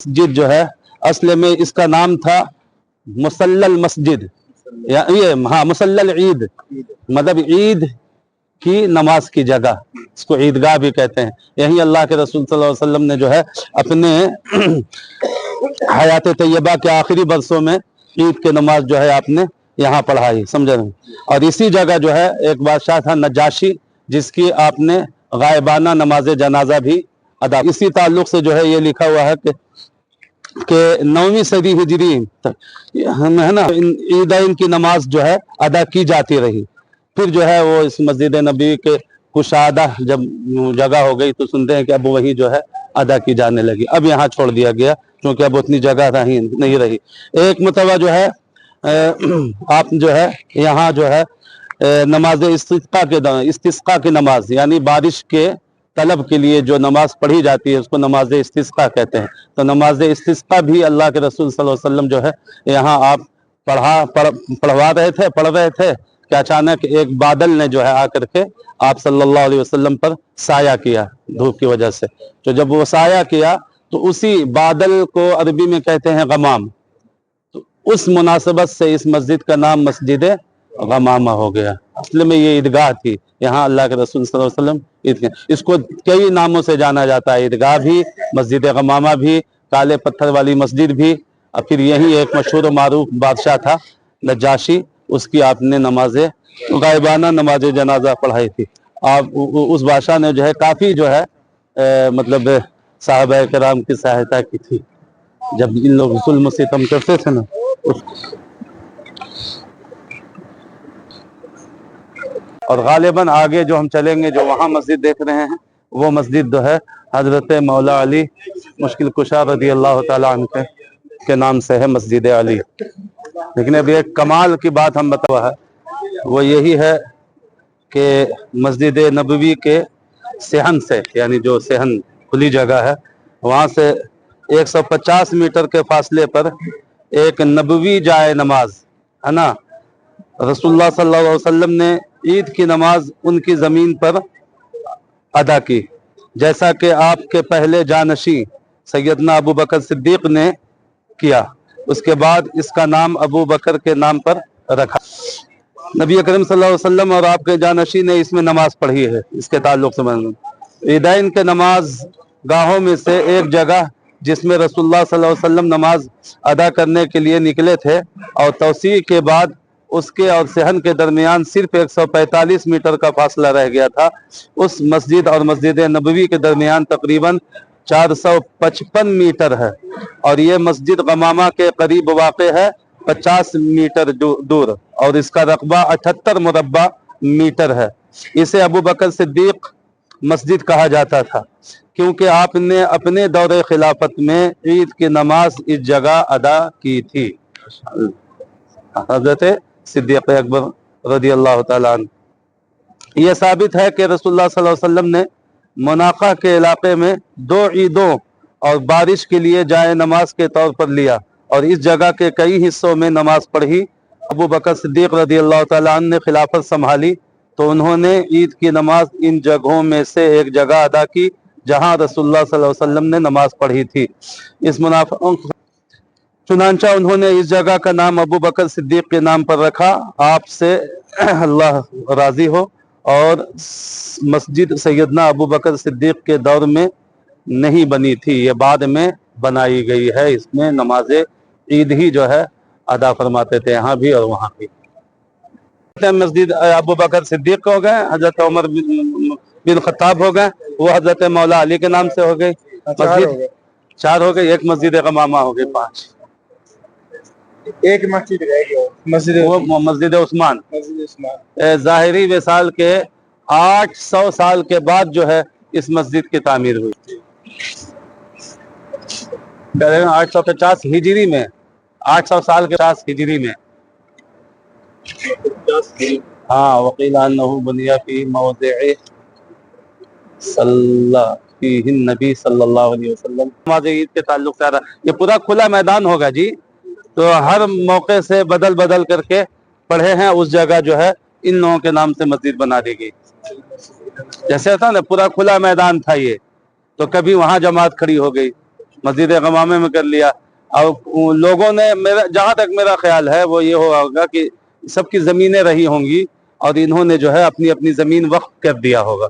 मस्जिद जो है असल में इसका नाम था मुसल्लल मस्जिद, या ये हाँ मुसल्लल ईद, मतलब ईद की नमाज की जगह, इसको ईदगाह भी कहते हैं। यही अल्लाह के रसूल सल्लल्लाहु अलैहि वसल्लम ने जो है अपने हयात तैयबा के आखिरी बरसों में ईद की नमाज जो है आपने यहाँ पढ़ाई, समझ रहे हैं। और इसी जगह जो है एक बादशाह था नजाशी, जिसकी आपने गायबाना नमाज जनाजा भी अदा। इसी ताल्लुक से जो है ये लिखा हुआ है कि 9वीं सदी हिजरी है ना, ईदैन की नमाज जो है अदा की जाती रही। फिर जो है वो इस मस्जिद नबी के कुशादा जब जगह हो गई तो सुनते हैं कि अब वही जो है अदा की जाने लगी। अब यहाँ छोड़ दिया गया क्योंकि अब उतनी जगह नहीं रही। एक मतवा जो है आप जो है यहाँ जो है नमाज इस्तिस्का की नमाज, यानी बारिश के तलब के लिए जो नमाज पढ़ी जाती है उसको नमाज इस्तिस्का कहते हैं। तो नमाज इस्तिस्का भी अल्लाह के रसूल सल्लल्लाहु अलैहि वसल्लम जो है यहाँ आप पढ़ रहे थे कि अचानक एक बादल ने जो है आकर के आप सल्लल्लाहु अलैहि वसल्लम पर साया किया धूप की वजह से। तो जब वो साया किया तो उसी बादल को अरबी में कहते हैं गमाम। तो उस मुनासबत से इस मस्जिद का नाम मस्जिद गमामा हो गया। असल में ये ईदगाह थी, यहाँ अल्लाह के रसूल सल्लल्लाहु अलैहि वसल्लम ईदगाह, इसको कई नामों से जाना जाता है, ईदगाह भी, मस्जिद गमामा भी, काले पत्थर वाली मस्जिद भी। और फिर यही एक मशहूर मारूफ बादशाह था नजाशी, उसकी आपने नमाज गायबाना नमाज जनाजा पढ़ाई थी। आप उस बादशाह ने जो है काफ़ी जो है मतलब साहबा किराम की सहायता की थी जब इन लोग जुल्म सितम करते थे ना। और गालिबन आगे जो हम चलेंगे जो वहाँ मस्जिद देख रहे हैं वो मस्जिद जो है हजरत मौला अली मुश्किल कुशा रदी अल्लाह ताला अन्हु के नाम से है, मस्जिद अली। लेकिन अब एक कमाल की बात हम बता है वो यही है कि मस्जिद नबवी के सेहन से, यानी जो सेहन खुली जगह है वहाँ से 150 मीटर के फासले पर एक नबवी जाए नमाज है ना, रसूलुल्लाह सल्लल्लाहु अलैहि वसल्लम ने ईद की नमाज उनकी ज़मीन पर अदा की, जैसा कि आपके पहले जानशी सैयदना अबू बकर सिद्दीक ने किया। उसके बाद इसका नाम अबू बकर के नाम पर रखा। नबी अकरम सल्लल्लाहु अलैहि वसल्लम और आपके जानशी ने इसमें नमाज पढ़ी है। इसके ताल्लुक से ईदैन के नमाज गाहों में से एक जगह जिसमें रसूलुल्लाह सल्लल्लाहु अलैहि वसल्लम नमाज अदा करने के लिए निकले थे और तौसी के बाद उसके और सेहन के दरमियान सिर्फ 145 मीटर का फासला रह गया था। उस मस्जिद और मस्जिद नबवी के दरमियान तकरीबन 455 मीटर है और ये मस्जिद गमामा के करीब वाक़े है 50 मीटर दूर और इसका रकबा 78 मुरब्बा मीटर है। इसे अबू बकर सिद्दीक मस्जिद कहा जाता था क्योंकि आपने अपने दौरे खिलाफत में ईद की नमाज इस जगह अदा की थी। हज़रत सिद्दीक़ अकबर रज़ी अल्लाह ताला अन्हु। यह साबित है कि रसूलुल्लाह सल्लल्लाहु अलैहि वसल्लम ने मुनाक़ा के इलाके में 2 ईदों और बारिश के लिए जाए नमाज के तौर पर लिया और इस जगह के कई हिस्सों में नमाज पढ़ी। अबू बकर सिद्दीक़ रज़ी अल्लाह ताला अन्हु ने खिलाफत संभाली तो उन्होंने ईद की नमाज इन जगहों में से एक जगह अदा की जहाँ रसूलुल्लाह सल्लल्लाहु अलैहि वसल्लम ने नमाज पढ़ी थी। इस चुनांचा उन्होंने इस जगह का नाम अबू बकर सिद्दीक के नाम पर रखा। आपसे अल्लाह राजी हो। और मस्जिद सैयदना अबू बकर सिद्दीक के दौर में नहीं बनी थी, ये बाद में बनाई गई है। इसमें नमाज ईद ही जो है अदा फरमाते थे यहाँ भी और वहाँ भी। मस्जिद अबू बकर सिद्दीक हो गए, हजरत उमर बिन खत्ताब हो गए, वो हजरत मौला अली के नाम से हो गई। मस्जिद 4 हो गई, एक मस्जिद गमामा हो गई 5। एक मस्जिद रह गया, मस्जिद उस्मान। ज़ाहिरी विसाल के 800 साल के बाद जो है इस मस्जिद की तामीर हुई। 850 हिजरी में, 800 साल के 50 हिजरी में। हाँ, वकील अन्नहु बुनिया फी मौज़िअ नबी सल्लल्लाहु अलैहि वसल्लम। नमाज ईद के ताल्लुक से ये पूरा खुला मैदान होगा जी, तो हर मौके से बदल बदल करके पढ़े हैं। उस जगह जो है इन लोगों के नाम से मस्जिद बना दी गई। जैसे था ना पूरा खुला मैदान था ये, तो कभी वहां जमात खड़ी हो गई, मस्जिद गमामे में कर लिया। और लोगों ने, मेरा जहाँ तक मेरा ख्याल है वो ये होगा कि सबकी ज़मीनें रही होंगी और इन्होंने जो है अपनी अपनी ज़मीन वक्फ कर दिया होगा,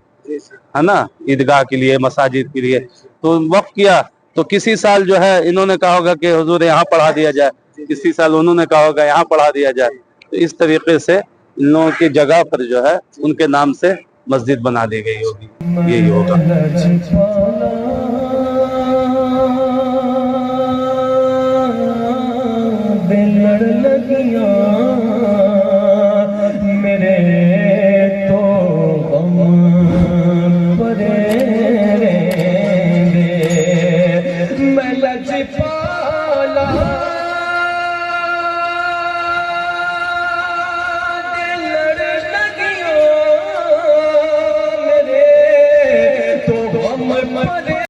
है ना, ईदगाह के लिए, मसाजिद के लिए। तो वक्फ किया तो किसी साल जो है इन्होंने कहा होगा कि हुजूर यहाँ पढ़ा दिया जाए, किसी साल उन्होंने कहा होगा यहाँ पढ़ा दिया जाए। तो इस तरीके से इन लोगों की जगह पर जो है उनके नाम से मस्जिद बना दी गई होगी, यही होगा।